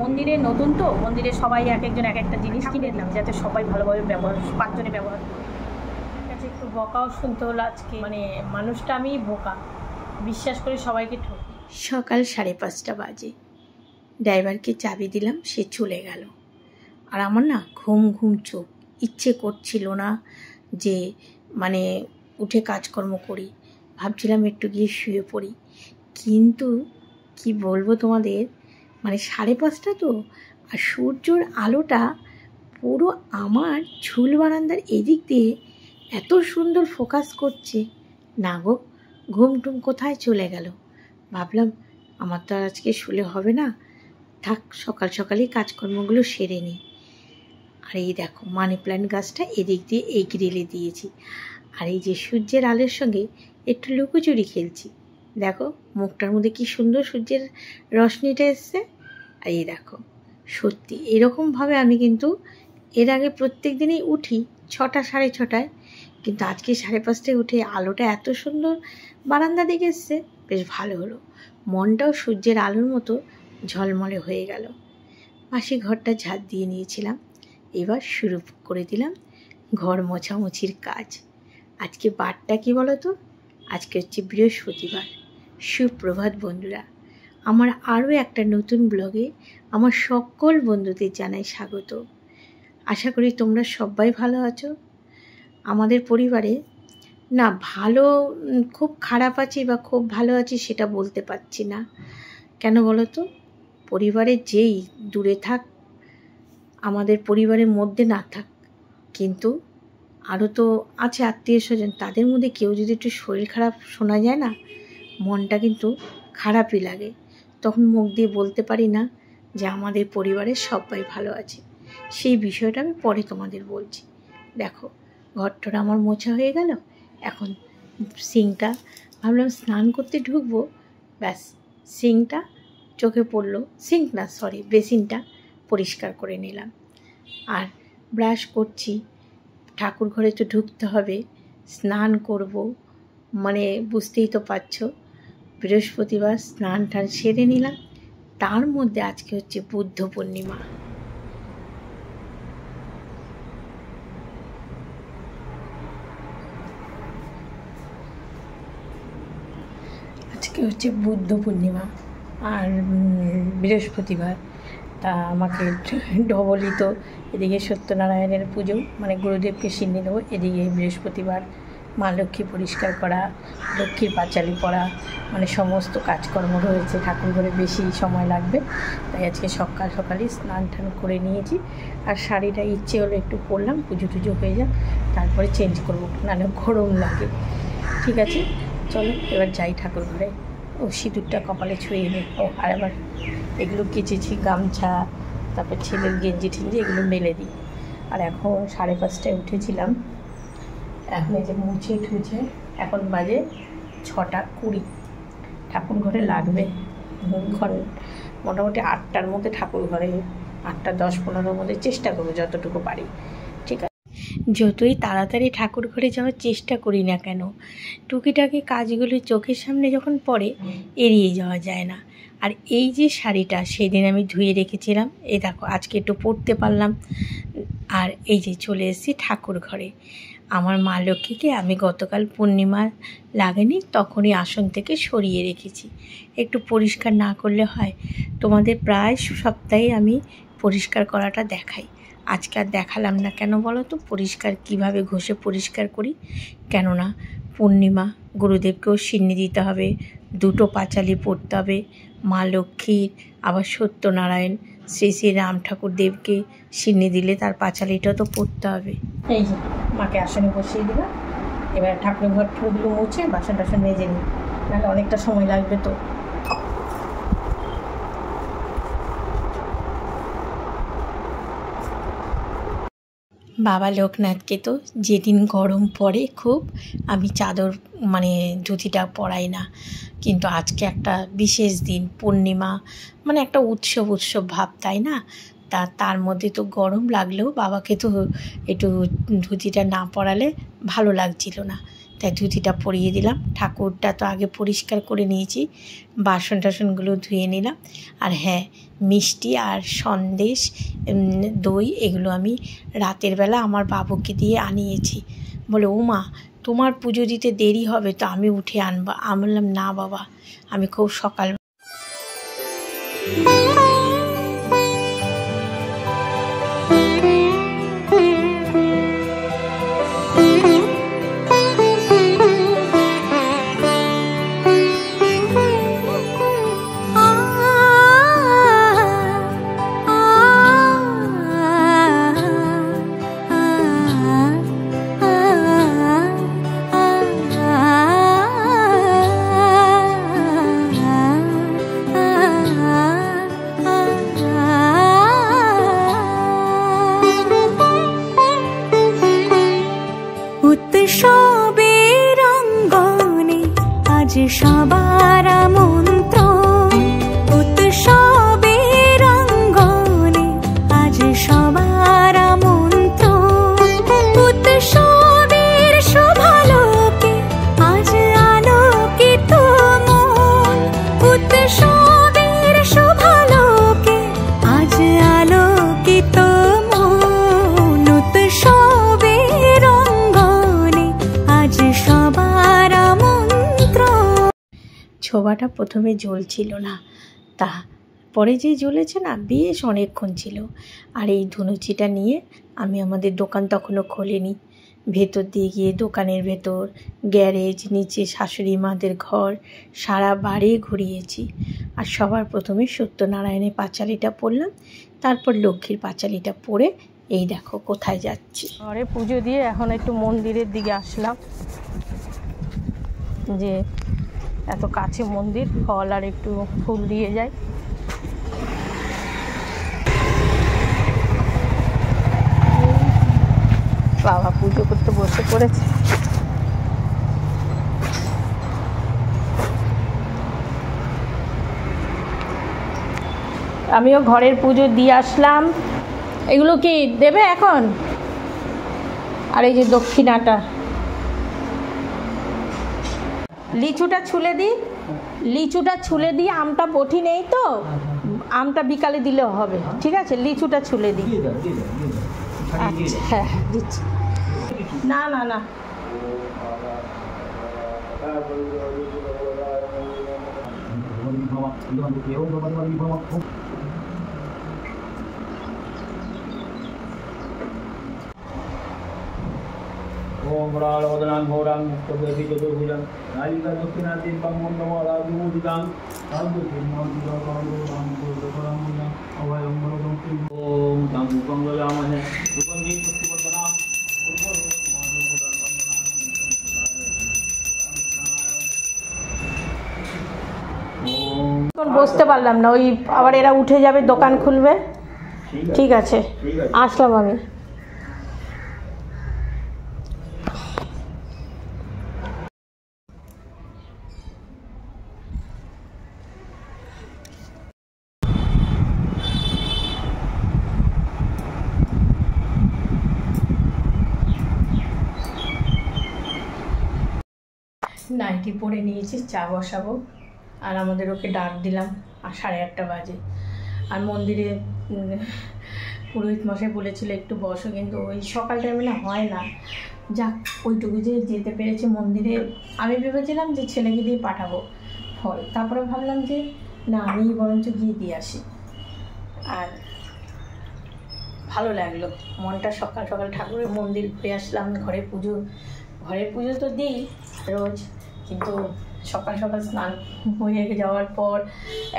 মন্দিরে নতুন তো, মন্দিরে সবাই এক একজন এক একটা জিনিস কিনে নিলাম যাতে সবাই ভালোভাবে ব্যবহার, 5 জনে ব্যবহার। কাছে একটু বকাও শুনতে হলো আজকে, মানে মানুষটা আমি বোকা, বিশ্বাস করে সবাইকে ঠকি। সকাল 5:30 বাজে, ড্রাইভারকে চাবি দিলাম, সে চলে গেল। আর আমার না ঘুম ঘুম চোখ, ইচ্ছে করছিল না যে মানে উঠে কাজকর্ম করি, ভাবছিলাম একটু গিয়ে শুয়ে পড়ি। কিন্তু কি বলবো তোমাদের, মানে 5:30 তো, আর সূর্যর আলোটা পুরো আমার ঝুল বারান্দার এদিক দিয়ে এত সুন্দর ফোকাস করছে না গো, ঘুম টুম কোথায় চলে গেল। ভাবলাম আমার তো আর আজকে শুলে হবে না, থাক সকাল সকালই কাজকর্মগুলো সেরে নিই। আর এই দেখো মানি প্ল্যান্ট গাছটা এদিক দিয়ে এই গ্রিলে দিয়েছি, আর এই যে সূর্যের আলোর সঙ্গে একটু লুকোচুরি খেলছি। দেখো মুখটার মধ্যে কি সুন্দর সূর্যের রশ্মিটা এসছে। আর এই দেখো সত্যি এরকমভাবে আমি কিন্তু এর আগে প্রত্যেক দিনই উঠি 6টা 6:30, কিন্তু আজকে 5:30টায় উঠে আলোটা এত সুন্দর বারান্দা দিকে এসছে, বেশ ভালো হলো। মনটাও সূর্যের আলোর মতো ঝলমলে হয়ে গেল। পাশে ঘরটা ঝাড় দিয়ে নিয়েছিলাম, এবার শুরু করে দিলাম ঘর মোছামুছির কাজ। আজকে বারটা কি বলো তো, আজকে হচ্ছে বৃহস্পতিবার। সুপ্রভাত বন্ধুরা, আমার আরও একটা নতুন ব্লগে আমার সকল বন্ধুদের জানাই স্বাগত। আশা করি তোমরা সবাই ভালো আছো। আমাদের পরিবারে না ভালো, খুব খারাপ আছি বা খুব ভালো আছি সেটা বলতে পারছি না। কেন বলো তো, পরিবারের যেই দূরে থাক, আমাদের পরিবারের মধ্যে না থাক, কিন্তু আরও তো আছে আত্মীয় স্বজন, তাদের মধ্যে কেউ যদি একটু শরীর খারাপ শোনা যায় না, মনটা কিন্তু খারাপই লাগে। তখন মুখ দিয়ে বলতে পারি না যে আমাদের পরিবারের সবাই ভালো আছে। সেই বিষয়টা আমি পরে তোমাদের বলছি। দেখো ঘরটা আমার মোছা হয়ে গেল, এখন সিঙ্কটা, ভাবলাম স্নান করতে ঢুকবো, ব্যাস সিঙ্কটা চোখে পড়লো, সিঙ্ক না সরি বেসিনটা পরিষ্কার করে নিলাম। আর ব্রাশ করছি, ঠাকুর ঘরে তো ঢুকতে হবে, স্নান করব, মানে বুঝতেই তো পারছো বৃহস্পতিবার, স্নান টান সেরে নিলাম। তার মধ্যে আজকে হচ্ছে বুদ্ধ পূর্ণিমা। আজকে হচ্ছে বুদ্ধ পূর্ণিমা আর বৃহস্পতিবার, তা আমাকে ডবলই তো, এদিকে সত্যনারায়ণের পুজো মানে গুরুদেবকে সিন্নি দেবো, এদিকে বৃহস্পতিবার মা লক্ষ্মী পরিষ্কার করা, লক্ষ্মীর পাঁচালি পড়া, মানে সমস্ত কাজকর্ম রয়েছে। ঠাকুর ঘরে বেশি সময় লাগবে, তাই আজকে সকাল সকালই স্নান টান করে নিয়েছি। আর শাড়িটা ইচ্ছে হলো একটু পরলাম, পুজো টুজো হয়ে যাক, তারপরে চেঞ্জ করবো, নাহলে গরম লাগে। ঠিক আছে চলো এবার যাই ঠাকুর ঘরে। ও সিঁদুরটা কপালে ছুঁয়ে নিই। ও আর আবার এগুলো কেচেছি, গামছা, তারপর ছেলের গেঞ্জি টেঞ্জি এগুলো মেলে দিই। আর এখন 5:30টায় উঠেছিলাম, এখন এই যে মুছে ঠুছে এখন বাজে 6:20। ঠাকুর ঘরে লাগবে ঘর মোটামুটি 8টার মধ্যে, ঠাকুর ঘরে 8টা 10-15 মধ্যে চেষ্টা করবো যতটুকু পারি। ঠিক আছে, যতই তাড়াতাড়ি ঠাকুর ঘরে যাওয়ার চেষ্টা করি না কেন, টুকিটাকি কাজগুলি চোখের সামনে যখন পড়ে এড়িয়ে যাওয়া যায় না। আর এই যে শাড়িটা সেদিন আমি ধুয়ে রেখেছিলাম, এই দেখো আজকে একটু পরতে পারলাম। আর এই যে চলে এসেছি ঠাকুর ঘরে। আমার মা লক্ষ্মীকে আমি গতকাল পূর্ণিমা লাগেনি তখনই আসন থেকে সরিয়ে রেখেছি, একটু পরিষ্কার না করলে হয়। তোমাদের প্রায় সপ্তাহে আমি পরিষ্কার করাটা দেখাই, আজকে আর দেখালাম না। কেন বলো তো, পরিষ্কার কিভাবে ঘষে পরিষ্কার করি, কেননা পূর্ণিমা, গুরুদেবকেও সিন্নি দিতে হবে, 2টো পাঁচালি পড়তে হবে, মা লক্ষ্মীর, আবার সত্যনারায়ণ শ্রী শ্রী রাম ঠাকুর দেবকে সিন্নি দিলে তার পাঁচালিটা তো পড়তে হবে। এই যে মাকে আসনে বসিয়ে দিলাম, এবার ঠাকুর ঘর ঠুকগুলো মুছে বাসন টাসন মেজে নিই, নাহলে অনেকটা সময় লাগবে তো। বাবা লোকনাথকে তো যেদিন গরম পড়ে খুব, আমি চাদর মানে ধুতিটা পরাই না, কিন্তু আজকে একটা বিশেষ দিন, পূর্ণিমা, মানে একটা উৎসব উৎসব ভাব, তাই না? তার মধ্যে তো গরম লাগলেও বাবাকে তো একটু ধুতিটা না পরালে ভালো লাগছিল না, তাই ধুতিটা পরিয়ে দিলাম। ঠাকুরটা তো আগে পরিষ্কার করে নিয়েছি, বাসন টাসনগুলো ধুয়ে নিলাম। আর হ্যাঁ, মিষ্টি আর সন্দেশ, দই এগুলো আমি রাতের বেলা আমার বাবুকে দিয়ে আনিয়েছি। বলে ও মা, তোমার পুজো দিতে দেরি হবে তো আমি উঠে আনবো। আমি বললাম না বাবা, আমি খুব সকাল উৎসবের অঙ্গনে আজ সবার আমন্ত্রণ। উৎসবের অঙ্গনে আজ সবার আমন্ত্রণ। উৎসবের শোভালোকে আজ আলোকিত মন। উৎসবের শোভালোকে আজ আলোকিত মন। উৎসবের সবার আমন্ত্রণ। ছোবাটা প্রথমে জ্বলছিল না, তা পরে যে জ্বলেছে না বেশ অনেকক্ষণ ছিল। আর এই ধুনুচিটা নিয়ে আমি আমাদের দোকান তখনও খোলেনি, ভেতর দিয়ে গিয়ে দোকানের ভেতর, গ্যারেজ, নিচে শাশুড়ি মাদের ঘর, সারা বাড়ি ঘুরিয়েছি। আর সবার প্রথমে সত্যনারায়ণের পাঁচালিটা পড়লাম, তারপর লক্ষ্মীর পাঁচালিটা পড়ে এই দেখো কোথায় যাচ্ছি। ঘরে পুজো দিয়ে এখন একটু মন্দিরের দিকে আসলাম, যে এত কাছে মন্দির, ফল আর একটু ফুল দিয়ে যায়। বাবা পুজো করতে বসে পড়েছে। আমিও ঘরের পুজো দিয়ে আসলাম। এগুলো কি দেবে এখন? আর এই যে দক্ষিণাটা, লিচুটা ছুলে দিই, লিচুটা ছুলে দিই। আমটা বটি নেই তো, আমটা বিকালে দিলেও হবে। ঠিক আছে, লিচুটা ছুলে দিই। আচ্ছা হ্যাঁ দিচ্ছি। না না না, ओम रावदनां घोरां मुक्तदेवी चतुर्भुजं नालिका दक्षिणातीं बंगं नमो राजमूर्तिकां अभयं वरदं ओम तं मुखं ददामहे सुगन्धिं पुष्टिवर्धनां বসতে পারলাম না, ওই আবার এরা উঠে যাবে, দোকান খুলবে। ঠিক আছে, আসলাম আমি। নাইটি পরে নিয়েছি, চা বসাবো। আর আমাদের ওকে ডাক দিলাম, আর 8:30 বাজে। আর মন্দিরে পুরোহিত মশাই বলেছিল একটু বসো, কিন্তু ওই সকাল টাইমে না হয় না। যাক, ওইটুকু যে যেতে পেরেছি মন্দিরে। আমি ভেবেছিলাম যে ছেলেকে দিয়ে পাঠাবো ফল, তারপরে ভাবলাম যে না, আমি বরঞ্চ গিয়ে দিয়ে আসি। আর ভালো লাগলো মনটা, সকাল সকাল ঠাকুরের মন্দির ঘুরে আসলাম। ঘরের পুজো তো দিই রোজ, কিন্তু সকাল সকাল স্নান হয়ে যাওয়ার পর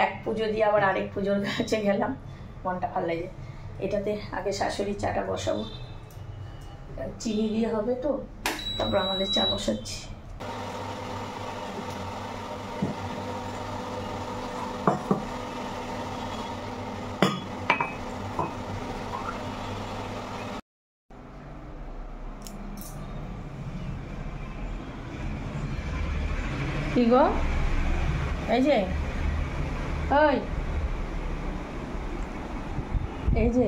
এক পুজো দিয়ে আবার আরেক পুজোর কাছে গেলাম, মনটা ভালো লাগে। এটাতে আগে শাশুড়ি চাটা বসাবো, চিনি দিয়ে হবে তো, তারপর আমাদের চা বসাচ্ছি। কি গো, এই যে ওই এই যে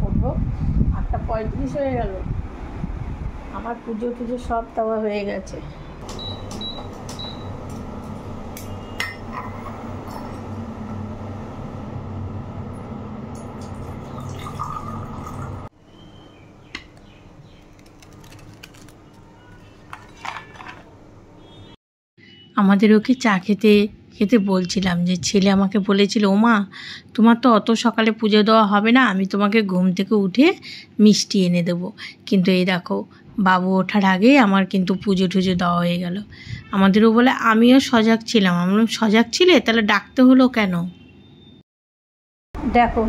উঠবো, 8:35 হয়ে গেল। আমার পুজো টুজো সব দেওয়া হয়ে গেছে। আমাদের ওকে চা খেতে খেতে বলছিলাম যে ছেলে আমাকে বলেছিল, ওমা তোমার তো অত সকালে পুজো দেওয়া হবে না, আমি তোমাকে ঘুম থেকে উঠে মিষ্টি এনে দেবো। কিন্তু এই দেখো বাবু ওঠার আগে আমার কিন্তু পুজো টুজো দেওয়া হয়ে গেল। আমাদেরও বলে আমিও সজাগ ছিলাম। আমি বললাম সজাগ ছিলে, তাহলে ডাকতে হলো কেন? দেখো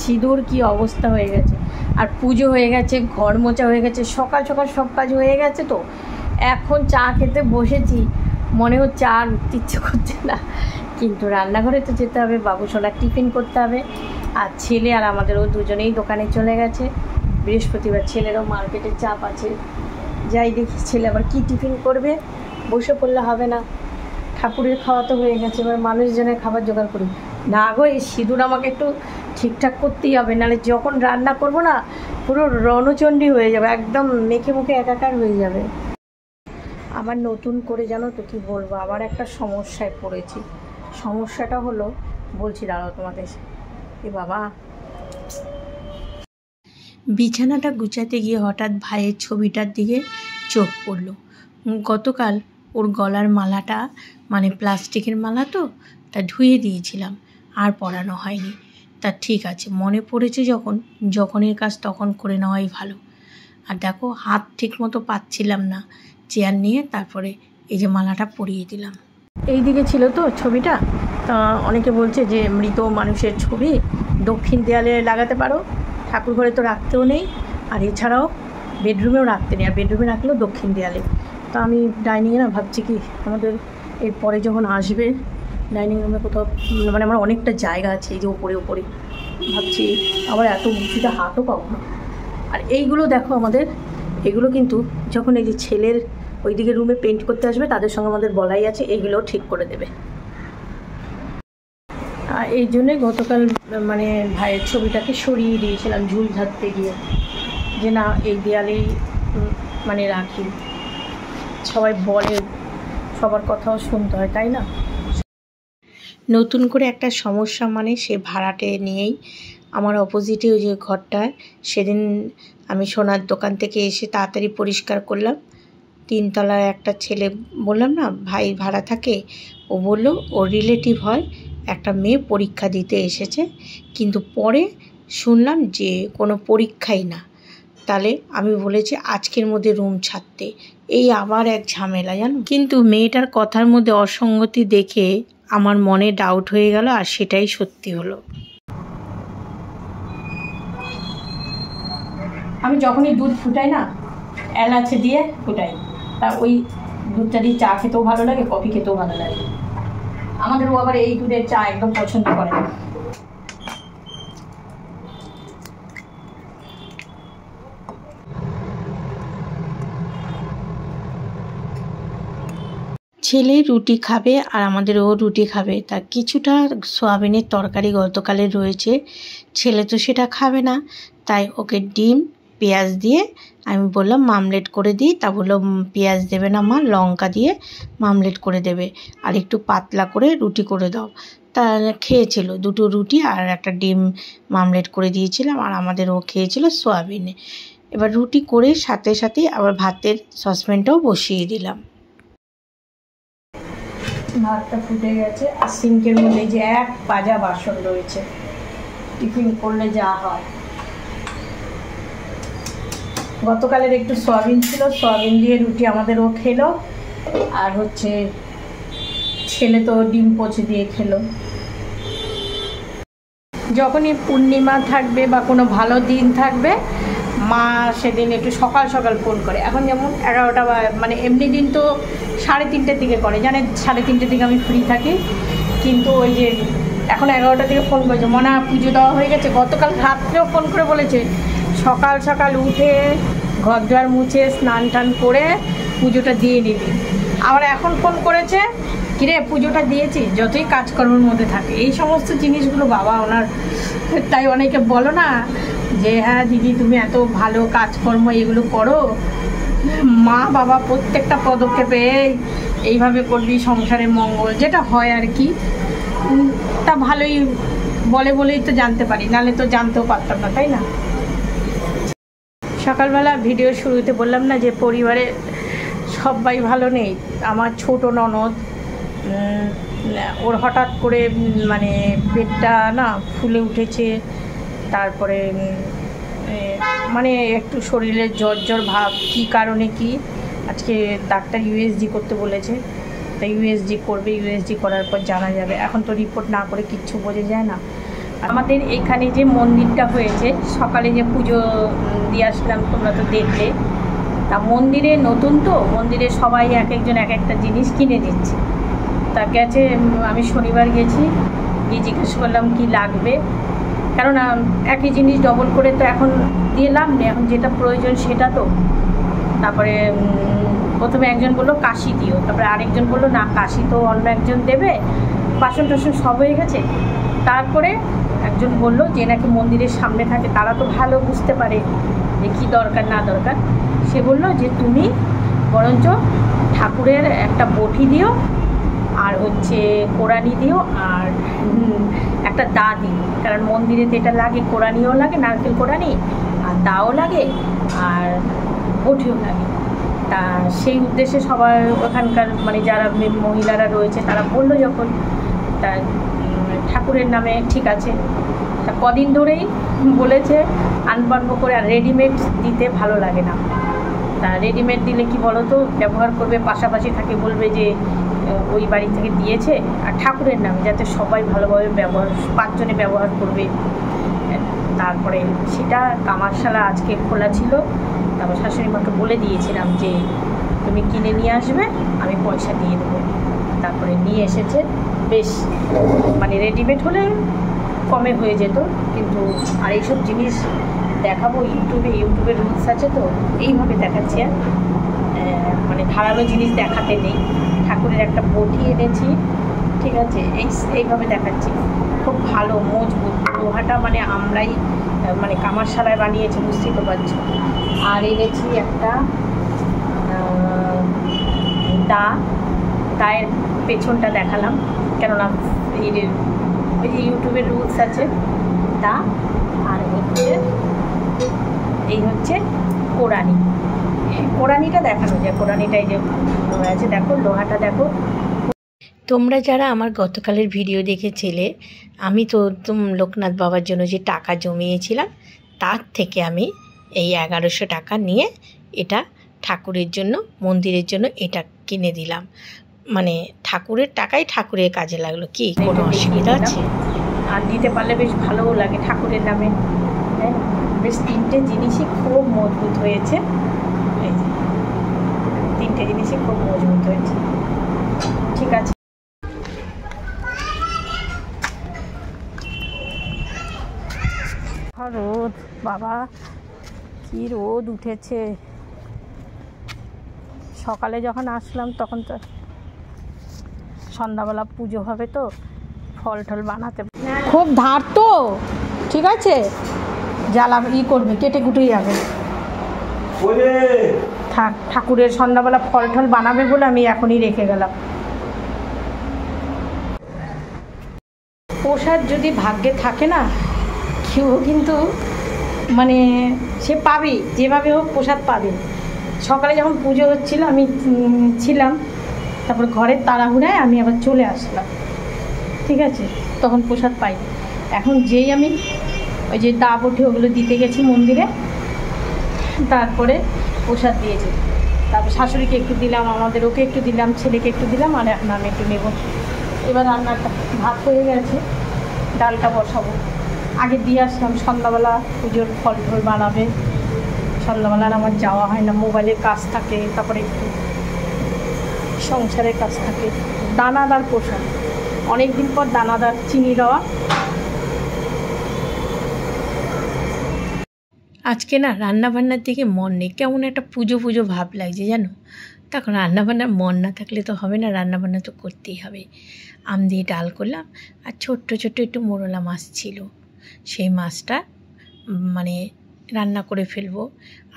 সিঁদুর কি অবস্থা হয়ে গেছে, আর পুজো হয়ে গেছে, ঘর মোছা হয়ে গেছে, সকাল সকাল সব কাজ হয়ে গেছে। তো এখন চা খেতে বসেছি, মনে হচ্ছে আর উঠতে ইচ্ছে করছে না, কিন্তু রান্নাঘরে তো যেতে হবে, বাবু সোনার টিফিন করতে হবে। আর ছেলে আর আমাদেরও দুজনেই দোকানে চলে গেছে। বৃহস্পতিবার ছেলেরও মার্কেটের চাপ আছে, যাই দেখি ছেলে আবার কি টিফিন করবে। বসে পড়লে হবে না, ঠাকুরের খাওয়া তো হয়ে গেছে, এবার মানুষজনের খাবার জোগাড় করি। না গো, এই সিঁদুর আমাকে একটু ঠিকঠাক করতেই হবে, নাহলে যখন রান্না করব না পুরো রণচণ্ডী হয়ে যাবে, একদম মেখে মুখে একাকার হয়ে যাবে। আবার নতুন করে জানো তো কি বলবো, আবার একটা সমস্যায় পড়েছি। সমস্যাটা হলো, বলছি দাঁড়াও তোমাদের। এ বাবা, বিছানাটা গুছাতে গিয়ে হঠাৎ ভাইয়ের ছবিটার দিকে চোখ পড়লো। গতকাল ওর গলার মালাটা, মানে প্লাস্টিকের মালা তো, তা ধুয়ে দিয়েছিলাম, আর পরানো হয়নি। তা ঠিক আছে, মনে পড়েছে যখনের কাজ তখন করে নেওয়াই ভালো। আর দেখো হাত ঠিক মতো পাচ্ছিলাম না, চেয়ার নিয়ে তারপরে এই যে মালাটা পরিয়ে দিলাম। এই দিকে ছিল তো ছবিটা, তা অনেকে বলছে যে মৃত মানুষের ছবি দক্ষিণ দেয়ালে লাগাতে পারো, ঠাকুর ঘরে তো রাখতেও নেই, আর এছাড়াও বেডরুমেও রাখতে নেই, আর বেডরুমে রাখলেও দক্ষিণ দেয়ালে। তো আমি ডাইনিংয়ে না ভাবছি কি, আমাদের এরপরে যখন আসবে ডাইনিং রুমে কোথাও, মানে আমার অনেকটা জায়গা আছে এই যে ওপরে ওপরে, ভাবছি আবার এত উঁচুটা হাতও পাবো না। আর এইগুলো দেখো আমাদের, এগুলো কিন্তু যখন এই যে ছেলের ওইদিকে রুমে পেন্ট করতে আসবে তাদের সঙ্গে আমাদের বলাই আছে, এইগুলোও ঠিক করে দেবে। আর এই জন্যে গতকাল মানে ভাইয়ের ছবিটাকে সরিয়ে দিয়েছিলাম ঝুল ঝাড়তে গিয়ে, যে না এই দেয়ালেই মানে রাখি। সবাই বলে, সবার কথাও শুনতে হয়, তাই না? নতুন করে একটা সমস্যা, মানে সে ভাড়াটে নিয়েই আমার অপোজিটে ওই যে ঘরটায় সেদিন আমি সোনার দোকান থেকে এসে তাড়াতাড়ি পরিষ্কার করলাম। 3 তলায় একটা ছেলে, বললাম না ভাই ভাড়া থাকে, ও বললো ওর রিলেটিভ হয়, একটা মেয়ে পরীক্ষা দিতে এসেছে, কিন্তু পরে শুনলাম যে কোনো পরীক্ষাই না। তাহলে আমি বলেছি আজকের মধ্যে রুম ছাড়তে, এই আবার এক ঝামেলা জানো। কিন্তু মেয়েটার কথার মধ্যে অসঙ্গতি দেখে আমার মনে ডাউট হয়ে গেল, আর সেটাই সত্যি হলো। আমি যখনই দুধ ফুটাই না, এলাচি দিয়ে ফুটাই, তা ওই দুধটা দিয়ে চা খেতেও ভালো লাগে, কফি খেতেও ভালো লাগে। আমাদের ও আবার এই দুধের চা একদম পছন্দ করে না। ছেলে রুটি খাবে আর আমাদের ও রুটি খাবে, তার কিছুটা সয়াবিনের তরকারি গতকালের রয়েছে, ছেলে তো সেটা খাবে না, তাই ওকে ডিম পেঁয়াজ দিয়ে আমি বললাম মামলেট করে দিই। তা বললো পেঁয়াজ দেবে না মা, লঙ্কা দিয়ে মামলেট করে দেবে, আর একটু পাতলা করে রুটি করে দাও। তা খেয়েছিল 2টো রুটি আর একটা ডিম মামলেট করে দিয়েছিলাম, আর আমাদের ও খেয়েছিল সয়াবিনে। এবার রুটি করে সাথে সাথে আবার ভাতের সসপ্যানটাও বসিয়ে দিলাম। ভাতটা ফুটে গেছে, আর সিঙ্কের মধ্যে যে এক পাজা বাসন রয়েছে, টিফিন করলে যা হয়। গতকালের একটু সয়াবিন ছিল, সয়াবিন দিয়ে রুটি আমাদের ও খেলো, আর হচ্ছে ছেলে তো ডিম পচে দিয়ে খেলো। যখনই পূর্ণিমা থাকবে বা কোনো ভালো দিন থাকবে, মা সেদিন একটু সকাল সকাল ফোন করে। এখন যেমন 11টা, মানে এমনি দিন তো 3:30টার দিকে করে, জানে 3:30টার দিকে আমি ফ্রি থাকি, কিন্তু ওই যে এখন 11টার দিকে ফোন করেছে, মনে হয় পুজো দেওয়া হয়ে গেছে। গতকাল রাত্রেও ফোন করে বলেছে সকাল সকাল উঠে ঘর দুয়ার মুছে স্নান টান করে পুজোটা দিয়ে নিবি। আবার এখন ফোন করেছে কিরে পুজোটা দিয়েছি, যতই কাজকর্মের মধ্যে থাকে এই সমস্ত জিনিসগুলো বাবা ওনার, তাই অনেকে বলো না যে হ্যাঁ দিদি তুমি এত ভালো কাজকর্ম এগুলো করো, মা বাবা প্রত্যেকটা পদক্ষেপে এইভাবে করবি সংসারের মঙ্গল, যেটা হয় আর কি, তা ভালোই বলে বলেই তো জানতে পারি, নাহলে তো জানতেও পারতাম না, তাই না? সকালবেলা ভিডিও শুরুতে বললাম না যে পরিবারে সবাই ভালো নেই। আমার ছোট ননদ, ওর হঠাৎ করে মানে পেটটা না ফুলে উঠেছে, তারপরে মানে একটু শরীরে জ্বর জ্বর ভাব, কী কারণে কি আজকে ডাক্তার ইউএসজি করতে বলেছে, তাই ইউএসজি করবে, ইউএসজি করার পর জানা যাবে। এখন তো রিপোর্ট না করে কিচ্ছু বোঝা যায় না। আমাদের এখানে যে মন্দিরটা হয়েছে, সকালে যে পুজো দিয়ে আসলাম তোমরা তো দেখলে, তা মন্দিরে নতুন তো, মন্দিরে সবাই এক একজন এক একটা জিনিস কিনে দিচ্ছে। তা গেছে, আমি শনিবার গেছি, গিয়ে জিজ্ঞেস করলাম কি লাগবে, কারণ একই জিনিস ডবল করে তো এখন দিয়ে লাভ নেই, এখন যেটা প্রয়োজন সেটা তো। তারপরে প্রথমে একজন বললো কাশি দিও, তারপরে আরেকজন বললো না কাশি তো অন্য একজন দেবে, বাসন টাসন সব হয়ে গেছে। তারপরে একজন বললো যে নাকি মন্দিরের সামনে থাকে, তারা তো ভালো বুঝতে পারে যে কী দরকার না দরকার, সে বললো যে তুমি বরঞ্চ ঠাকুরের একটা বটি দিও, আর হচ্ছে কোরানি দিও, আর একটা দা দিও, কারণ মন্দিরে তো এটা লাগে, কোরানিও লাগে, নারকেল কোরানি, আর দাও লাগে, আর বটিও লাগে। তা সেই উদ্দেশ্যে সবার ওখানকার মানে যারা মহিলারা রয়েছে তারা বললো যখন, তা ঠাকুরের নামে ঠিক আছে। তা কদিন ধরেই বলেছে আনবান্ন করে, আর রেডিমেড দিতে ভালো লাগে না। তা রেডিমেড দিলে কি বলো তো, ব্যবহার করবে পাশাপাশি থাকে, বলবে যে ওই বাড়ি থেকে দিয়েছে, আর ঠাকুরের নামে যাতে সবাই ভালোভাবে ব্যবহার, 5 জনে ব্যবহার করবে। তারপরে সেটা কামারশালা আজকে খোলা ছিল, তারপর শাশুড়ি মাকে বলে দিয়েছিলাম যে তুমি কিনে নিয়ে আসবে, আমি পয়সা দিয়ে দেবো। তারপরে নিয়ে এসেছে, বেশ মানে রেডিমেড হলে কমে হয়ে যেত, কিন্তু আর এইসব জিনিস দেখাবো ইউটিউবের রুলস আছে তো, এইভাবে দেখাচ্ছি। আর মানে ধারালো জিনিস দেখাতে নেই। ঠাকুরের একটা বটি এনেছি, ঠিক আছে, এইভাবে দেখাচ্ছি, খুব ভালো মজবুত লোহাটা, মানে আমরাই মানে কামারশালায় বানিয়েছি, বুঝতেই তো পারছি। আর এনেছি একটা দায়ের পেছনটা দেখালাম, কেননা ওই যে ইউটিউবের রুলস আছে, দা। আর হচ্ছে এই হচ্ছে কোরানি, কোরানিটা দেখানো যায়, কোরানিটা এই যে আছে, দেখো লোহাটা দেখো। তোমরা যারা আমার গতকালের ভিডিও দেখেছিলে, আমি তো লোকনাথ বাবার জন্য যে টাকা জমিয়েছিলাম, তার থেকে আমি এই 1100 টাকা নিয়ে এটা ঠাকুরের জন্য, মন্দিরের জন্য এটা কিনে দিলাম। মানে ঠাকুরের টাকাই ঠাকুরের কাজে লাগলো, কি কোনো অসুবিধা আছে? আর দিতে পারলে বেশ ভালোও লাগে ঠাকুরের নামে, তাই না? বেশ 3টে জিনিসই খুব মজবুত হয়েছে, এই যে 3টে জিনিসই খুব মজবুত হয়েছে। ঠিক আছে, রোদ বাবা, কি রোদ উঠেছে। সকালে যখন আসলাম তখন তো সন্ধ্যাবেলা পুজো হবে, তো ফল টল বানাতে খুব ধার তো, ঠিক আছে, জ্বালা করবে, কেটে কুটে যাবে। থাক, ঠাকুরের সন্ধ্যাবেলা ফল টল বানাবে বলে আমি এখনই রেখে গেলাম। প্রসাদ যদি ভাগ্যে থাকে না, কেউ কিন্তু মানে সে পাবে, যেভাবে হোক প্রসাদ পাবে। সকালে যখন পুজো হচ্ছিল আমি ছিলাম, তারপর ঘরের তাড়াহুড়ায় আমি আবার চলে আসলাম, ঠিক আছে, তখন প্রসাদ পাই। এখন যেই আমি ওই যে দা বটি ওগুলো দিতে গেছি মন্দিরে, তারপরে প্রসাদ দিয়েছে, তারপর শাশুড়িকে একটু দিলাম, আমাদের ওকে একটু দিলাম, ছেলেকে একটু দিলাম, আর এখন আমি একটু নেব। এবার রান্নাটা ভাত হয়ে গেছে, ডালটা বসাবো। আগে দিয়ে আসলাম, সন্ধ্যাবেলা পুজোর ফল টল বানাবে। সন্ধ্যাবেলার আমার যাওয়া হয় না, মোবাইলের কাজ থাকে, তারপরে একটু সংসারের কাজ থাকে। দানাদার প্রসাদ, অনেক দিন পর দানাদার চিনি দেওয়া। আজকে না রান্না বান্নার দিকে মন নেই, কেমন একটা পুজো পুজো ভাব লাগছে জানো। তখন রান্নাবান্নার মন না থাকলে তো হবে না, রান্নাবান্না তো করতেই হবে। আম দিয়ে ডাল করলাম, আর ছোট্ট ছোট্ট একটু মোরলা মাছ ছিল, সেই মাছটা মানে রান্না করে ফেলবো।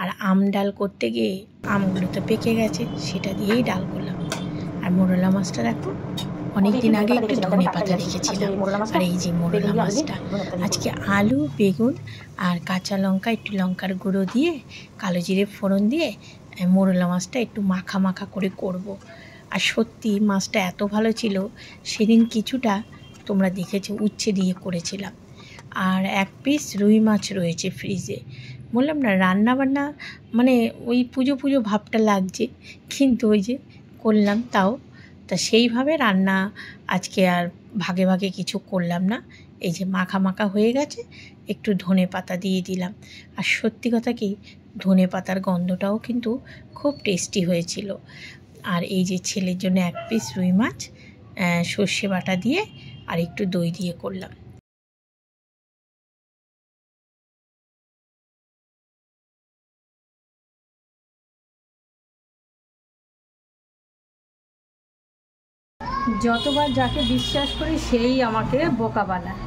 আর আম ডাল করতে গিয়ে আমগুলো তো পেকে গেছে, সেটা দিয়েই ডাল করলাম। আর মোরলা মাছটা দেখো অনেক দিন আগে একটু ধনে পাতা রেখেছিলাম। আর এই যে মোরলা মাছটা আজকে আলু, বেগুন আর কাঁচা লঙ্কা, একটু লঙ্কার গুঁড়ো দিয়ে, কালো জিরে ফোড়ন দিয়ে মোরলা মাছটা একটু মাখা মাখা করে করব। আর সত্যি মাছটা এত ভালো ছিল, সেদিন কিছুটা তোমরা দেখেছো উচ্ছে দিয়ে করেছিলাম। আর 1 পিস রুই মাছ রয়েছে ফ্রিজে। বললাম না রান্না বান্না মানে ওই পুজো পুজো ভাবটা লাগছে, কিন্তু ওই যে করলাম তাও। তা সেইভাবে রান্না আজকে আর ভাগে ভাগে কিছু করলাম না। এই যে মাখা মাখা হয়ে গেছে, একটু ধনে পাতা দিয়ে দিলাম। আর সত্যি কথা কি, ধনে পাতার গন্ধটাও কিন্তু খুব টেস্টি হয়েছিল। আর এই যে ছেলের জন্য 1 পিস রুই মাছ সর্ষে বাটা দিয়ে আর একটু দই দিয়ে করলাম। যতবার যাকে বিশ্বাস করি সেই আমাকে বোকা বানায়।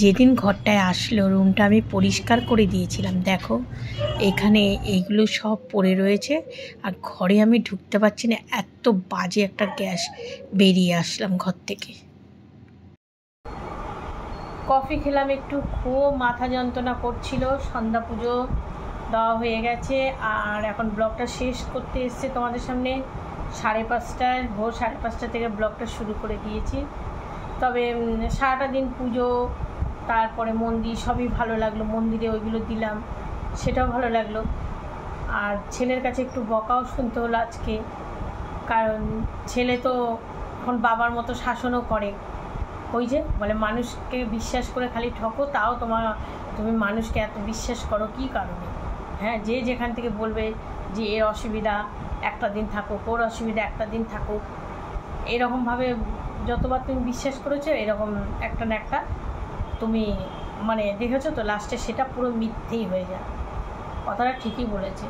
যেদিন ঘরটায় আসলো, রুমটা আমি পরিষ্কার করে দিয়েছিলাম। দেখো এখানে এইগুলো সব পড়ে রয়েছে, আর ঘরে আমি ঢুকতে পারছি না, এত বাজে একটা গ্যাস। বেরিয়ে আসলাম ঘর থেকে। কফি খেলাম একটু, খুব মাথা যন্ত্রণা করছিল। সন্ধ্যা পুজো দেওয়া হয়ে গেছে, আর এখন ব্লগটা শেষ করতে এসছে তোমাদের সামনে 5:30, ভোর 5:30 থেকে ব্লগটা শুরু করে দিয়েছি। তবে সারাটা দিন পুজো, তারপরে মন্দির, সবই ভালো লাগলো। মন্দিরে ওইগুলো দিলাম, সেটাও ভালো লাগলো। আর ছেলের কাছে একটু বকাও শুনতে হলো আজকে, কারণ ছেলে তো এখন বাবার মতো শাসনও করে। ওই যে বলে মানুষকে বিশ্বাস করে খালি ঠকো, তাও তুমি মানুষকে এত বিশ্বাস করো কী কারণে? হ্যাঁ, যে যেখান থেকে বলবে যে এর অসুবিধা একটা দিন থাকুক, ওর অসুবিধা একটা দিন থাকুক, এরকমভাবে যতবার তুমি বিশ্বাস করেছো, এরকম একটা না একটা তুমি মানে দেখেছো তো, লাস্টে সেটা পুরো মিথ্যেই হয়ে যায়। কথাটা ঠিকই বলেছে,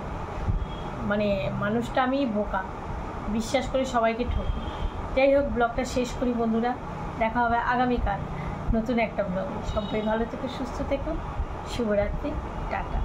মানে মানুষটা আমি বোকা, বিশ্বাস করে সবাইকে ঠকি। যাই হোক, ব্লগটা শেষ করি বন্ধুরা, দেখা হবে আগামীকাল নতুন একটা ব্লগে। সবাই ভালো থেকো, সুস্থ থেকো, শুভরাত্রি, টাটা।